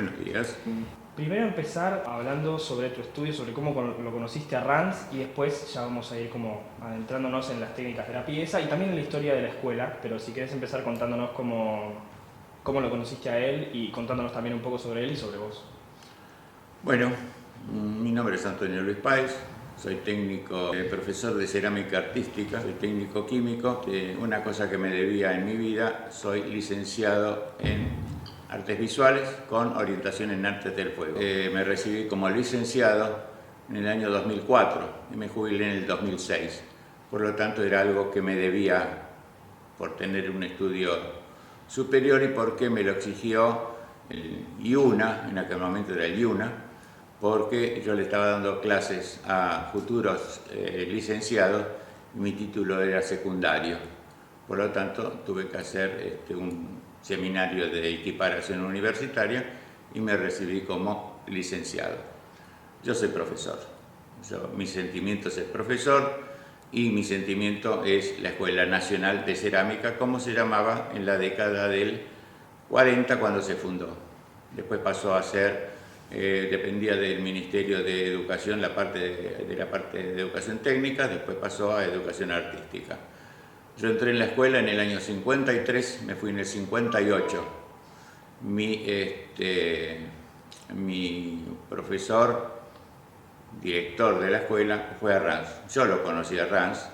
Buenos días. Primero empezar hablando sobre tu estudio, sobre cómo lo conociste a Rans, y después ya vamos a ir como adentrándonos en las técnicas de la pieza y también en la historia de la escuela, pero si querés empezar contándonos cómo lo conociste a él y contándonos también un poco sobre él y sobre vos. Bueno, mi nombre es Antonio Luis Páez, soy técnico, profesor de cerámica artística, soy técnico químico. Una cosa que me debía en mi vida, soy licenciado en artes visuales con orientación en artes del fuego. Me recibí como licenciado en el año 2004 y me jubilé en el 2006. Por lo tanto, era algo que me debía por tener un estudio superior y porque me lo exigió el IUNA, en aquel momento era el IUNA, porque yo le estaba dando clases a futuros licenciados y mi título era secundario. Por lo tanto, tuve que hacer un seminario de equiparación universitaria y me recibí como licenciado. Yo soy profesor, mi sentimiento es el profesor y mi sentimiento es la Escuela Nacional de Cerámica, como se llamaba en la década del 40 cuando se fundó. Después pasó a ser, dependía del Ministerio de Educación, la parte de Educación Técnica, después pasó a Educación Artística. Yo entré en la escuela en el año 53, me fui en el 58. Mi profesor, director de la escuela, fue Arranz. Yo lo conocí a Arranz,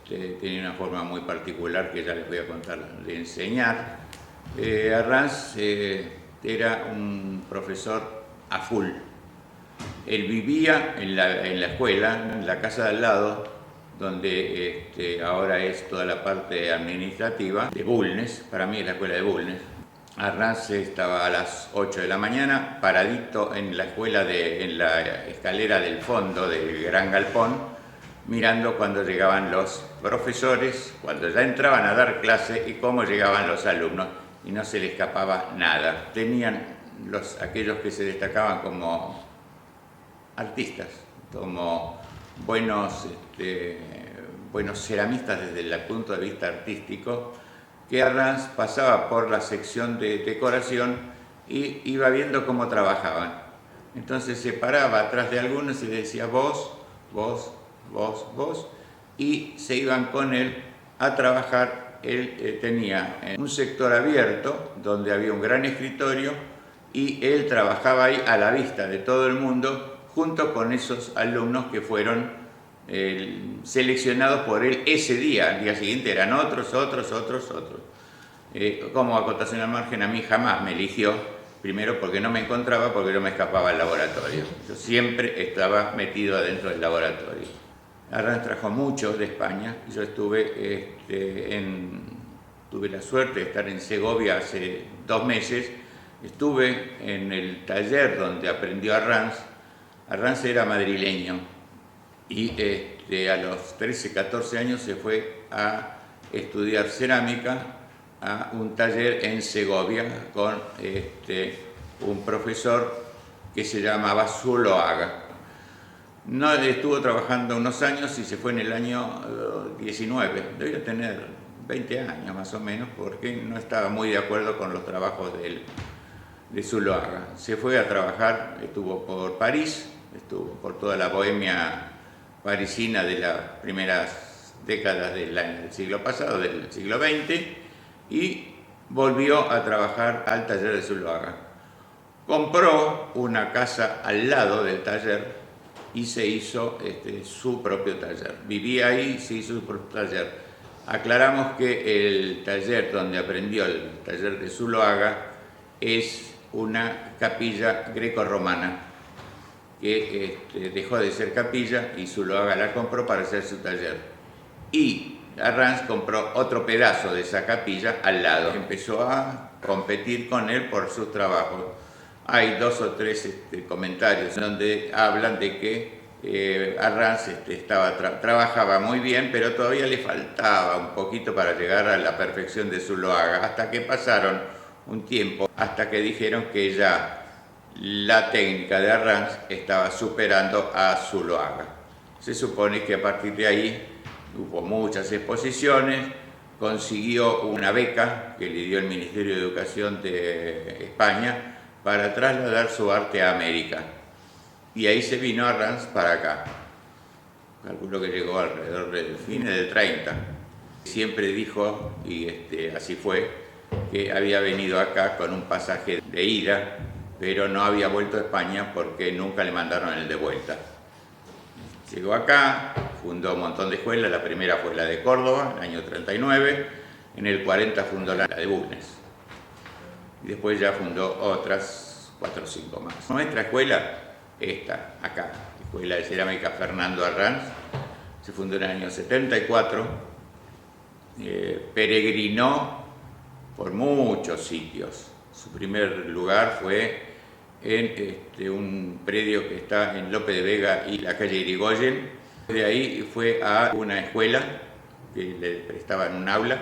tenía una forma muy particular que ya les voy a contar de enseñar. Arranz era un profesor a full. Él vivía en la escuela, en la casa de al lado, donde ahora es toda la parte administrativa de Bulnes. Para mí es la escuela de Bulnes. Arranz estaba a las 8 de la mañana, paradito en la escuela, en la escalera del fondo del gran galpón, mirando cuando llegaban los profesores, cuando ya entraban a dar clase y cómo llegaban los alumnos, y no se le escapaba nada. Tenían aquellos que se destacaban como artistas, como buenos ceramistas desde el punto de vista artístico, que Arranz pasaba por la sección de decoración y iba viendo cómo trabajaban. Entonces se paraba atrás de algunos y le decía vos, vos, vos, vos, y se iban con él a trabajar. Él tenía un sector abierto donde había un gran escritorio y él trabajaba ahí a la vista de todo el mundo junto con esos alumnos que fueron seleccionados por él ese día. Al día siguiente eran otros. Como acotación al margen, a mí jamás me eligió, primero porque no me encontraba, porque yo me escapaba al laboratorio. Yo siempre estaba metido adentro del laboratorio. Arranz trajo muchos de España. Yo tuve la suerte de estar en Segovia hace 2 meses. Estuve en el taller donde aprendió Arranz. Arranz era madrileño y a los 13, 14 años se fue a estudiar cerámica a un taller en Segovia con un profesor que se llamaba Zuloaga. No, estuvo trabajando unos años y se fue en el año 19, debía tener 20 años más o menos, porque no estaba muy de acuerdo con los trabajos de Zuloaga. Se fue a trabajar, estuvo por París, estuvo por toda la bohemia parisina de las primeras décadas del siglo pasado, del siglo XX, y volvió a trabajar al taller de Zuloaga. Compró una casa al lado del taller y se hizo su propio taller. Vivía ahí y se hizo su propio taller. Aclaramos que el taller donde aprendió, el taller de Zuloaga, es una capilla greco-romana que dejó de ser capilla y Zuloaga la compró para hacer su taller. Y Arranz compró otro pedazo de esa capilla al lado. Empezó a competir con él por sus trabajos. Hay 2 o 3 comentarios donde hablan de que Arranz trabajaba muy bien, pero todavía le faltaba un poquito para llegar a la perfección de Zuloaga, hasta que pasaron un tiempo, hasta que dijeron que ya la técnica de Arranz estaba superando a Zuloaga. Se supone que a partir de ahí hubo muchas exposiciones, consiguió una beca que le dio el Ministerio de Educación de España para trasladar su arte a América. Y ahí se vino Arranz para acá. Calculo que llegó alrededor del fines del 30. Siempre dijo, y así fue, que había venido acá con un pasaje de ida, pero no había vuelto a España porque nunca le mandaron el de vuelta. Llegó acá, fundó un montón de escuelas. La primera fue la de Córdoba, en el año 39. En el 40 fundó la de Bulnes. Y después ya fundó otras 4 o 5 más. Nuestra escuela, esta, acá, Escuela de Cerámica Fernando Arranz, se fundó en el año 74. Peregrinó por muchos sitios. Su primer lugar fue en un predio que está en Lope de Vega y la calle Irigoyen. De ahí fue a una escuela que le prestaban un aula.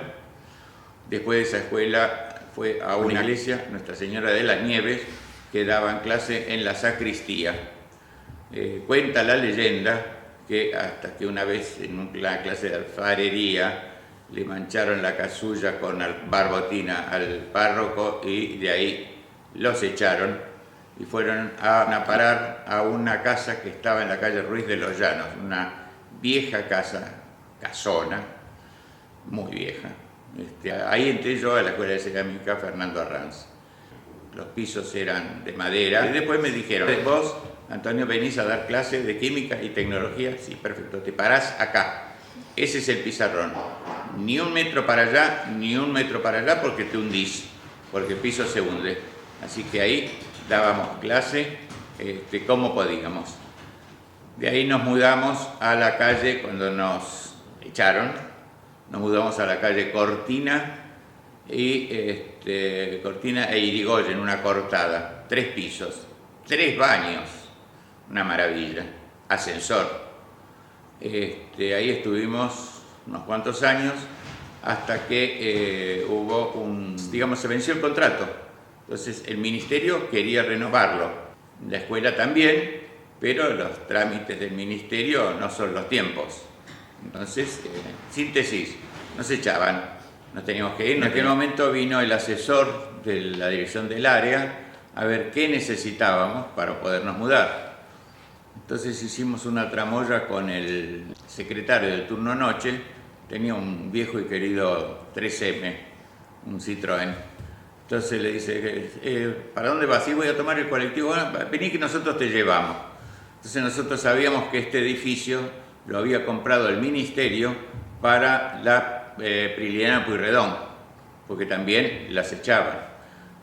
Después de esa escuela fue a una iglesia, Nuestra Señora de las Nieves, que daban clase en la sacristía. Cuenta la leyenda que hasta que una vez en una clase de alfarería le mancharon la casulla con barbotina al párroco y de ahí los echaron y fueron a parar a una casa que estaba en la calle Ruiz de los Llanos, una vieja casa, casona, muy vieja. Ahí entré yo a la Escuela de Cerámica Fernando Arranz. Los pisos eran de madera. Y después me dijeron, vos, Antonio, venís a dar clases de química y tecnología. Sí, perfecto, te parás acá. Ese es el pizarrón. Ni un metro para allá, ni un metro para allá, porque te hundís, porque el piso se hunde. Así que ahí dábamos clase como podíamos. De ahí nos mudamos a la calle cuando nos echaron. Nos mudamos a la calle Cortina Cortina e Irigoyen, una cortada, 3 pisos, 3 baños, una maravilla, ascensor. Ahí estuvimos unos cuantos años hasta que se venció el contrato. Entonces el ministerio quería renovarlo, la escuela también, pero los trámites del ministerio no son los tiempos. Entonces, síntesis, nos echaban, nos teníamos que ir. En aquel momento vino el asesor de la dirección del área a ver qué necesitábamos para podernos mudar. Entonces hicimos una tramoya con el secretario del turno noche, tenía un viejo y querido 3M, un Citroën. Entonces le dice, ¿para dónde vas? Sí, voy a tomar el colectivo. Bueno, vení que nosotros te llevamos. Entonces nosotros sabíamos que este edificio lo había comprado el ministerio para la Prilidiana Pueyrredón, porque también las echaban.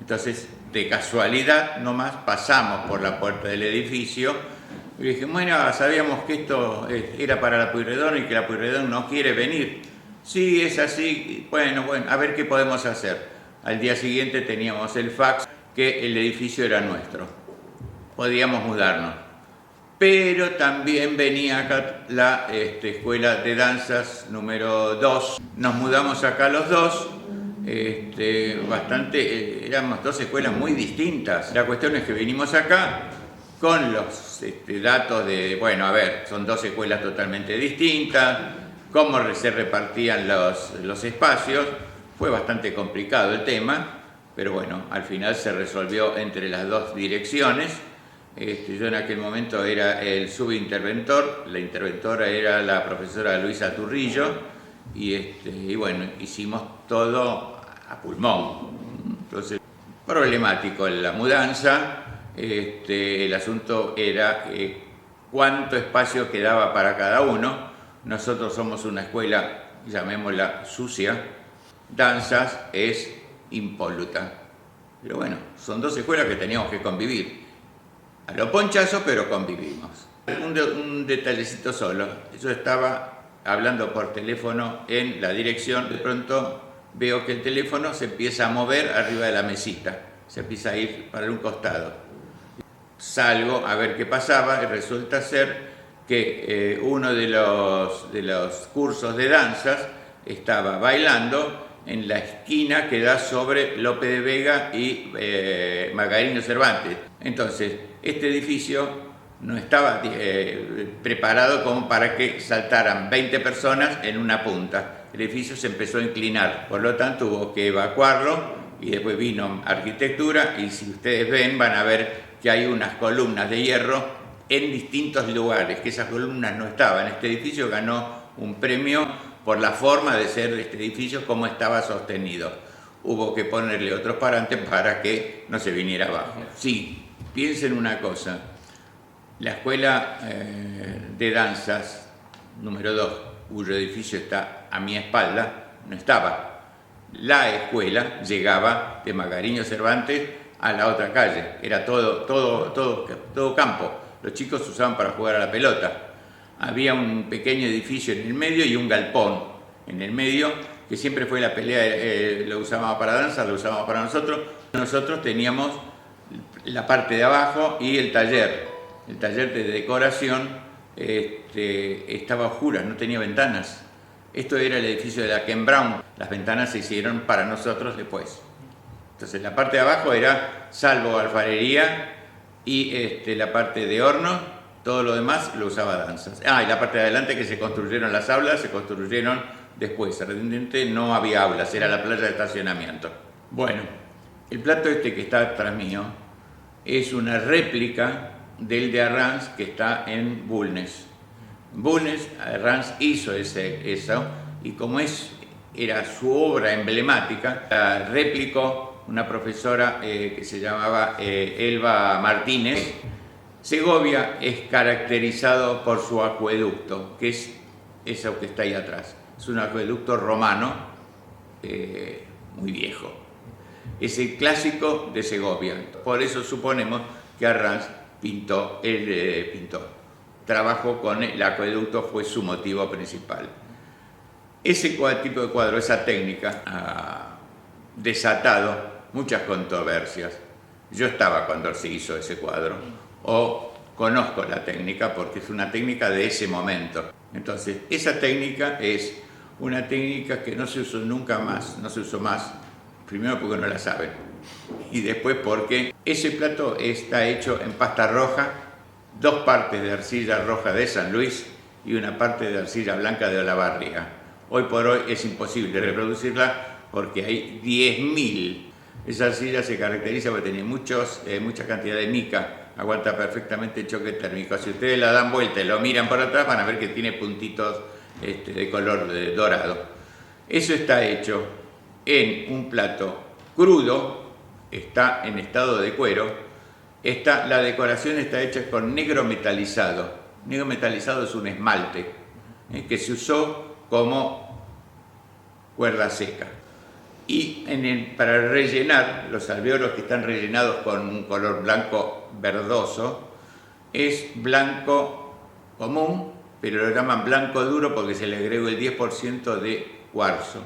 Entonces, de casualidad nomás pasamos por la puerta del edificio y dije, bueno, sabíamos que esto era para la Pueyrredón y que la Pueyrredón no quiere venir. Sí, es así, bueno, a ver qué podemos hacer. Al día siguiente teníamos el fax que el edificio era nuestro, podíamos mudarnos. Pero también venía acá la escuela de danzas número 2. Nos mudamos acá los dos, éramos 2 escuelas muy distintas. La cuestión es que vinimos acá con los datos de, son 2 escuelas totalmente distintas, cómo se repartían los espacios. Fue bastante complicado el tema, pero bueno, al final se resolvió entre las 2 direcciones. Yo en aquel momento era el subinterventor, la interventora era la profesora Luisa Turrillo y bueno, hicimos todo a pulmón. Entonces, problemático la mudanza, el asunto era cuánto espacio quedaba para cada uno. Nosotros somos una escuela, llamémosla sucia, danzas es impoluta, pero bueno, son 2 escuelas que teníamos que convivir. A lo ponchazo, pero convivimos. Un detallecito solo. Yo estaba hablando por teléfono en la dirección, de pronto veo que el teléfono se empieza a mover arriba de la mesita, se empieza a ir para un costado. Salgo a ver qué pasaba y resulta ser que uno de los cursos de danzas estaba bailando en la esquina que da sobre Lope de Vega y Margarino Cervantes. Entonces, este edificio no estaba preparado como para que saltaran 20 personas en una punta. El edificio se empezó a inclinar, por lo tanto hubo que evacuarlo y después vino arquitectura, y si ustedes ven van a ver que hay unas columnas de hierro en distintos lugares, que esas columnas no estaban. Este edificio ganó un premio por la forma de ser de este edificio, como estaba sostenido. Hubo que ponerle otros parantes para que no se viniera abajo. Sí, piensen una cosa, la escuela de danzas número 2, cuyo edificio está a mi espalda, no estaba. La escuela llegaba de Magariño Cervantes a la otra calle, era todo campo. Los chicos usaban para jugar a la pelota. Había un pequeño edificio en el medio y un galpón en el medio, que siempre fue la pelea, lo usábamos para danza, lo usábamos para nosotros. Nosotros teníamos la parte de abajo y el taller de decoración estaba oscura, no tenía ventanas. Esto era el edificio de la Ken Brown, las ventanas se hicieron para nosotros después. Entonces la parte de abajo era salvo alfarería y la parte de horno, todo lo demás lo usaba danzas. Y la parte de adelante, que se construyeron las aulas, se construyeron después. Realmente no había aulas, era la playa de estacionamiento. Bueno, el plato que está atrás mío es una réplica del de Arranz, que está en Bulnes. Bulnes, Arranz hizo eso, y como era su obra emblemática, la replicó una profesora que se llamaba Elba Martínez. Segovia es caracterizado por su acueducto, que es eso que está ahí atrás. Es un acueducto romano muy viejo. Es el clásico de Segovia. Por eso suponemos que Arranz trabajó con el acueducto, fue su motivo principal. Ese tipo de cuadro, esa técnica, ha desatado muchas controversias. Yo estaba cuando se hizo ese cuadro, o conozco la técnica porque es una técnica de ese momento. Entonces, esa técnica es una técnica que no se usó nunca más, no se usó más, primero porque no la saben, y después porque ese plato está hecho en pasta roja, 2 partes de arcilla roja de San Luis y una parte de arcilla blanca de Olavarría. Hoy por hoy es imposible reproducirla porque hay 10.000. Esa arcilla se caracteriza porque tiene mucha cantidad de mica, aguanta perfectamente el choque térmico. Si ustedes la dan vuelta y lo miran por atrás, van a ver que tiene puntitos de color dorado. Eso está hecho en un plato crudo, está en estado de cuero. La decoración está hecha con negro metalizado. Negro metalizado es un esmalte que se usó como cuerda seca. Y para rellenar, los alvéolos que están rellenados con un color blanco verdoso, es blanco común, pero lo llaman blanco duro porque se le agregó el 10% de cuarzo.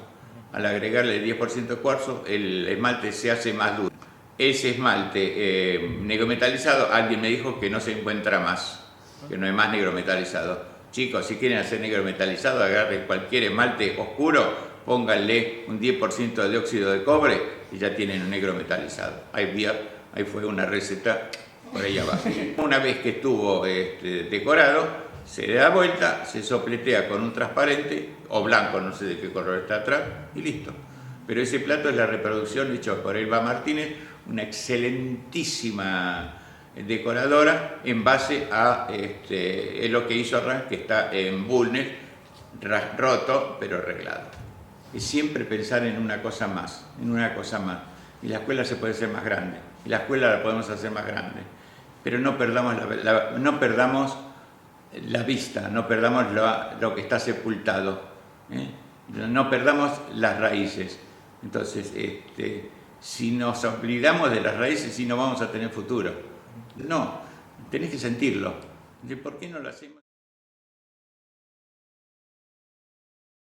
Al agregarle el 10% de cuarzo, el esmalte se hace más duro. Ese esmalte negro metalizado, alguien me dijo que no se encuentra más, que no hay más negro metalizado. Chicos, si quieren hacer negro metalizado, agarren cualquier esmalte oscuro, pónganle un 10% de óxido de cobre y ya tienen un negro metalizado. Ahí fue una receta por ahí abajo. Una vez que estuvo decorado, se le da vuelta, se sopletea con un transparente o blanco, no sé de qué color está atrás, y listo. Pero ese plato es la reproducción hecha por Elba Martínez, una excelentísima decoradora, en base a lo que hizo Arranz, que está en Bulnes, roto pero arreglado. Es siempre pensar en una cosa más, y la escuela se puede hacer más grande, y la escuela la podemos hacer más grande, pero no perdamos la vista, no perdamos lo que está sepultado, no perdamos las raíces. Entonces, si nos olvidamos de las raíces, sí no vamos a tener futuro. No, tenés que sentirlo. ¿Por qué no lo hacemos?